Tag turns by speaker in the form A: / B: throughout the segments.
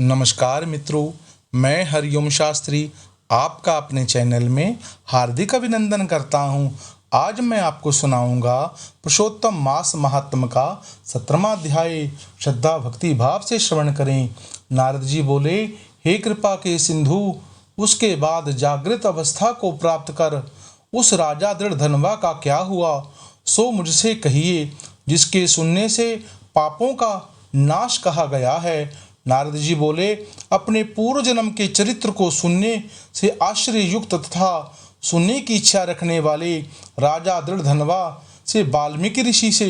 A: नमस्कार मित्रों, मैं हरिओम शास्त्री आपका अपने चैनल में हार्दिक अभिनंदन करता हूं। आज मैं आपको सुनाऊंगा पुरुषोत्तम मास महात्म का 17वां अध्याय। श्रद्धा भक्ति भाव से श्रवण करें। नारद जी बोले, हे कृपा के सिंधु, उसके बाद जागृत अवस्था को प्राप्त कर उस राजा दृढ़धनवा का क्या हुआ, सो मुझसे कहिए, जिसके सुनने से पापों का नाश कहा गया है। नारद जी बोले, अपने पूर्व जन्म के चरित्र को सुनने से आश्चर्य युक्त तथा सुनने की इच्छा रखने वाले राजा दृढ़धनवा से वाल्मीकि ऋषि से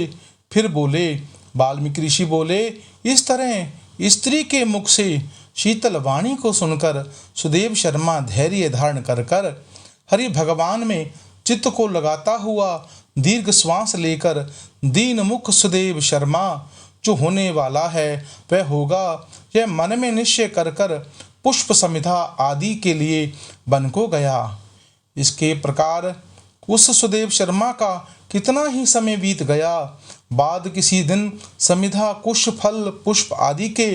A: फिर बोले। वाल्मीकि ऋषि बोले, इस तरह स्त्री के मुख से शीतल वाणी को सुनकर सुदेव शर्मा धैर्य धारण कर हरि भगवान में चित्त को लगाता हुआ दीर्घ श्वास लेकर दीन मुख सुदेव शर्मा जो होने वाला है वह होगा, यह मन में निश्चय कर पुष्प समिधा आदि के लिए वन को गया। इसके प्रकार उस सुदेव शर्मा का कितना ही समय बीत गया। बाद किसी दिन समिधा कुश फल पुष्प आदि के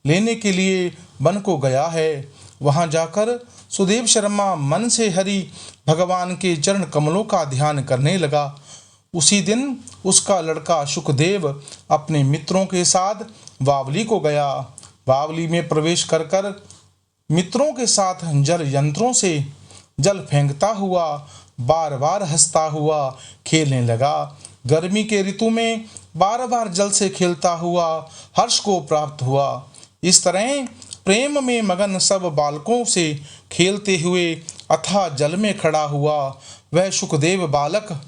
A: लेने के लिए वन को गया है। वहां जाकर सुदेव शर्मा मन से हरि भगवान के चरण कमलों का ध्यान करने लगा। उसी दिन उसका लड़का सुखदेव अपने मित्रों के साथ बावली को गया। बावली में प्रवेश कर मित्रों के साथ जल यंत्रों से जल फेंकता हुआ बार बार हंसता हुआ खेलने लगा। गर्मी के ऋतु में बार बार जल से खेलता हुआ हर्ष को प्राप्त हुआ। इस तरह प्रेम में मगन सब बालकों से खेलते हुए अथाह जल में खड़ा हुआ वह सुखदेव बालक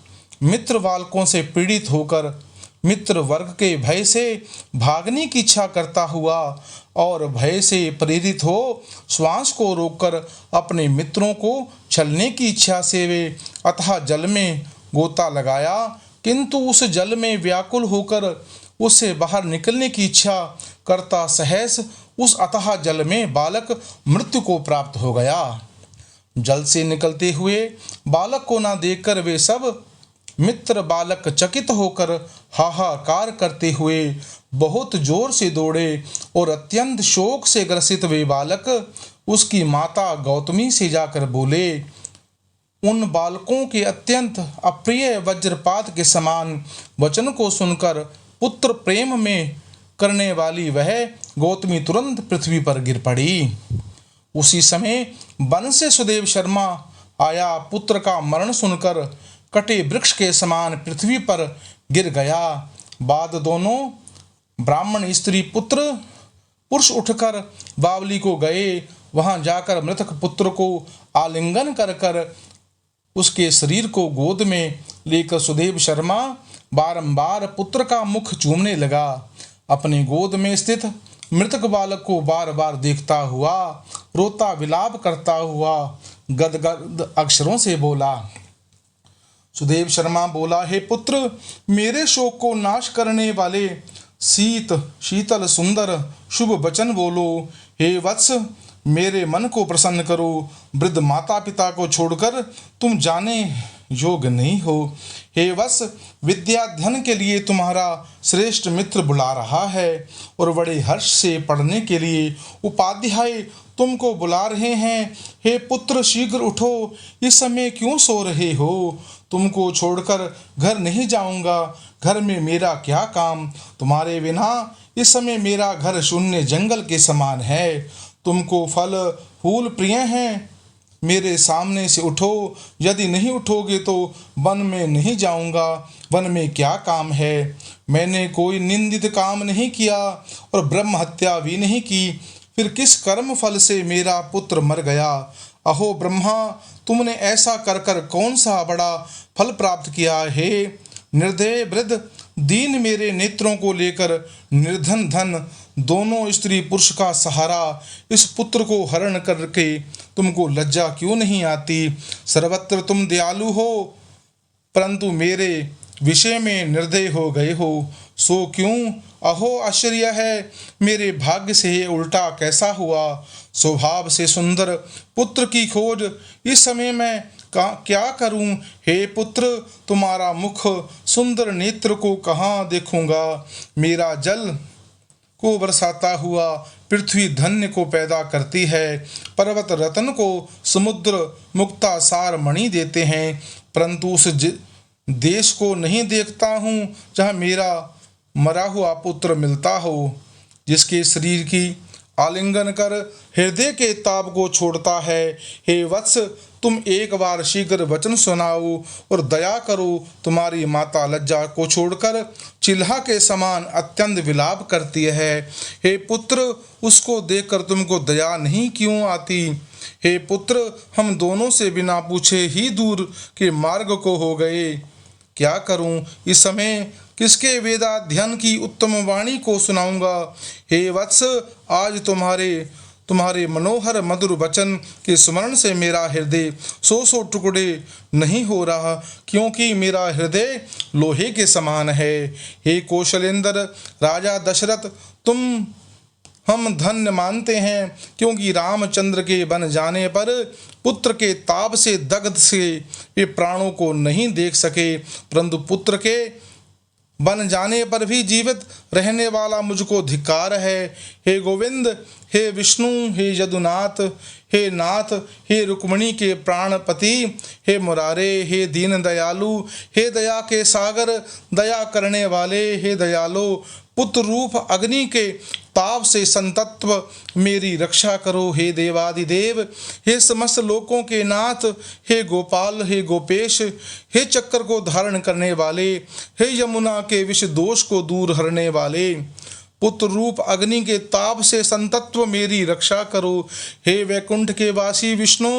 A: मित्र बालकों से पीड़ित होकर मित्र वर्ग के भय से भागने की इच्छा करता हुआ और भय से प्रेरित हो श्वास को रोककर अपने मित्रों को छलने की इच्छा से वे अथाह जल में गोता लगाया, किंतु उस जल में व्याकुल होकर उससे बाहर निकलने की इच्छा करता सहस उस अथाह जल में बालक मृत्यु को प्राप्त हो गया। जल से निकलते हुए बालक को न देखकर वे सब मित्र बालक चकित होकर हाहाकार करते हुए बहुत जोर से दौड़े और अत्यंत शोक से ग्रसित वे बालक उसकी माता गौतमी से जाकर बोले। उन बालकों के अत्यंत अप्रिय वज्रपात के समान वचन को सुनकर पुत्र प्रेम में करने वाली वह गौतमी तुरंत पृथ्वी पर गिर पड़ी। उसी समय वन से सुदेव शर्मा आया। पुत्र का मरण सुनकर कटे वृक्ष के समान पृथ्वी पर गिर गया। बाद दोनों ब्राह्मण स्त्री पुत्र पुरुष उठकर बावली को गए। वहां जाकर मृतक पुत्र को आलिंगन कर उसके शरीर को गोद में लेकर सुदेव शर्मा बारंबार पुत्र का मुख चूमने लगा। अपने गोद में स्थित मृतक बालक को बार बार देखता हुआ रोता विलाप करता हुआ गदगद अक्षरों से बोला। सुदेव शर्मा बोला, हे पुत्र, मेरे शोक को नाश करने वाले शीतल सुंदर शुभ वचन बोलो। हे वत्स, मेरे मन को प्रसन्न करो। वृद्ध माता पिता को छोड़कर तुम जाने योग्य नहीं हो। हे वत्स, विद्याध्ययन के लिए तुम्हारा श्रेष्ठ मित्र बुला रहा है और बड़े हर्ष से पढ़ने के लिए उपाध्याय तुमको बुला रहे हैं। हे पुत्र, शीघ्र उठो, इस समय क्यों सो रहे हो? तुमको छोड़कर घर नहीं जाऊंगा। घर में मेरा क्या काम? तुम्हारे बिना इस समय मेरा घर शून्य जंगल के समान है। तुमको फल फूल प्रिय हैं, मेरे सामने से उठो। यदि नहीं उठोगे तो वन में नहीं जाऊंगा। वन में क्या काम है? मैंने कोई निंदित काम नहीं किया और ब्रह्म हत्या भी नहीं की। फिर किस कर्म फल से मेरा पुत्र मर गया? अहो ब्रह्मा, तुमने ऐसा कर कौन सा बड़ा फल प्राप्त किया है? निर्दय वृद्ध दीन मेरे नेत्रों को लेकर निर्धन धन दोनों स्त्री पुरुष का सहारा इस पुत्र को हरण करके तुमको लज्जा क्यों नहीं आती? सर्वत्र तुम दयालु हो, परंतु मेरे विषय में निर्दय हो गए हो, सो क्यों? अहो आश्चर्य है, मेरे भाग्य से ये उल्टा कैसा हुआ? स्वभाव से सुंदर पुत्र की खोज इस समय मैं क्या करूं? हे पुत्र, तुम्हारा मुख सुंदर नेत्र को कहाँ देखूंगा? मेरा जल को बरसाता हुआ पृथ्वी धन्य को पैदा करती है, पर्वत रत्न को, समुद्र मुक्ता सार मणि देते हैं, परंतु उस देश को नहीं देखता हूँ जहाँ मेरा मरा हुआ पुत्र मिलता हो, जिसके शरीर की आलिंगन कर हृदय के ताप को छोड़ता है। हे वत्स, तुम एक बार शीघ्र वचन सुनाओ और दया करो। तुम्हारी माता लज्जा को छोड़कर चिल्हा के समान अत्यंत विलाप करती है। हे पुत्र, उसको देखकर तुमको दया नहीं क्यों आती? हे पुत्र, हम दोनों से बिना पूछे ही दूर के मार्ग को हो गए। क्या करूं? इस समय किसके वेदाध्ययन की उत्तम वाणी को सुनाऊंगा? हे वत्स, आज तुम्हारे मनोहर मधुर वचन के स्मरण से मेरा हृदय सौ टुकड़े नहीं हो रहा, क्योंकि मेरा हृदय लोहे के समान है। हे कौशलेंद्र राजा दशरथ, हम धन्य मानते हैं, क्योंकि रामचंद्र के बन जाने पर पुत्र के ताप से दग्ध से वे प्राणों को नहीं देख सके, परंतु पुत्र के बन जाने पर भी जीवित रहने वाला मुझको धिक्कार है। हे गोविंद, हे विष्णु, हे यदुनाथ, हे नाथ, हे रुक्मिणी के प्राणपति, हे मुरारे, हे दीन दयालु, हे दया के सागर, दया करने वाले, हे दयालो, पुत्र रूप अग्नि के ताप से संतत्व मेरी रक्षा करो। हे देवादिदेव, हे समस्त लोकों के नाथ, हे गोपाल, हे गोपेश, हे चक्र को धारण करने वाले, हे यमुना के विष दोष को दूर हरने वाले, पुत्र रूप अग्नि के ताप से संतत्व मेरी रक्षा करो। हे वैकुंठ के वासी विष्णु,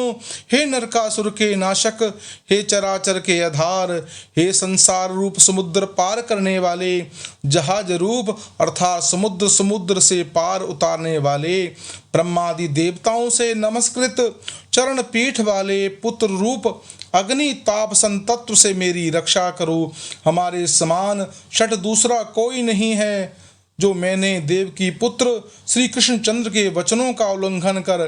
A: हे नरकासुर के नाशक, हे चराचर के आधार, हे संसार रूप समुद्र पार करने वाले, जहाज रूप अर्थात समुद्र से पार उतारने वाले, ब्रह्मादि देवताओं से नमस्कृत चरण पीठ वाले, पुत्र रूप अग्नि ताप संतत्व से मेरी रक्षा करो। हमारे समान शठ दूसरा कोई नहीं है, जो मैंने देवकी पुत्र श्री कृष्णचंद्र के वचनों का उल्लंघन कर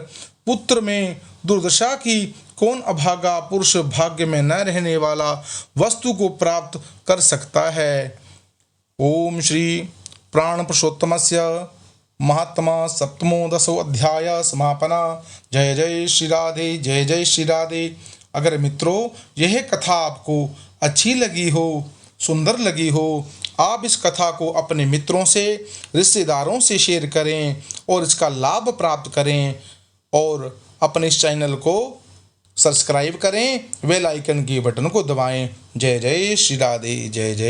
A: पुत्र में दुर्दशा की, कौन अभागा पुरुष भाग्य में न रहने वाला वस्तु को प्राप्त कर सकता है। ओम श्री प्राण पुरुषोत्तमस्य महात्मा सप्तमो दशो अध्याय समापना। जय जय श्री राधे, जय जय श्री राधे। अगर मित्रों यह कथा आपको अच्छी लगी हो, सुंदर लगी हो, आप इस कथा को अपने मित्रों से, रिश्तेदारों से शेयर करें और इसका लाभ प्राप्त करें, और अपने इस चैनल को सब्सक्राइब करें, बेल आइकन के बटन को दबाएं। जय जय श्री राधे, जय जय।